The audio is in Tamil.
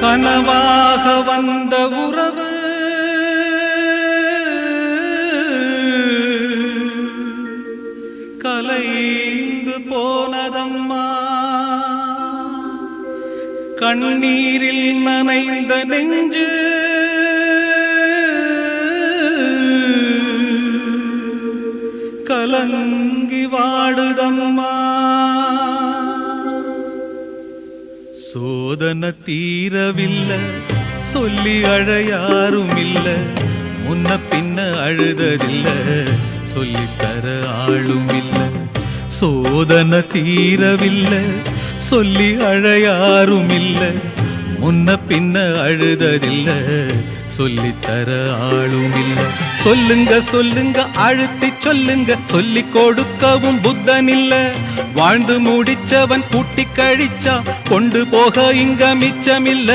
கனவாக வந்த உறவு கலைந்து போனதம்மா. கண்ணீரில் நனைந்த நெஞ்சு கலங்கி வாடுதம்மா. சோதனை தீரவில்லை, சொல்லி அழ யாரும் இல்ல, முன்ன பின்ன அழுததில்ல, சொல்லித்தர ஆளும் இல்ல. சோதனை தீரவில்லை, சொல்லி அழ யாரும் இல்ல, முன்ன பின்ன அழுததில்ல, சொல்லித்தர ஆளும் இல்ல. சொல்லுங்க சொல்லுங்க அழுத்தி சொல்லுங்க, சொல்லி கொடுக்கவும் புத்தன் இல்ல. வாழ்ந்து முடிச்சவன் கூட்டி கழிச்சா கொண்டு போக இங்க மிச்சமில்ல.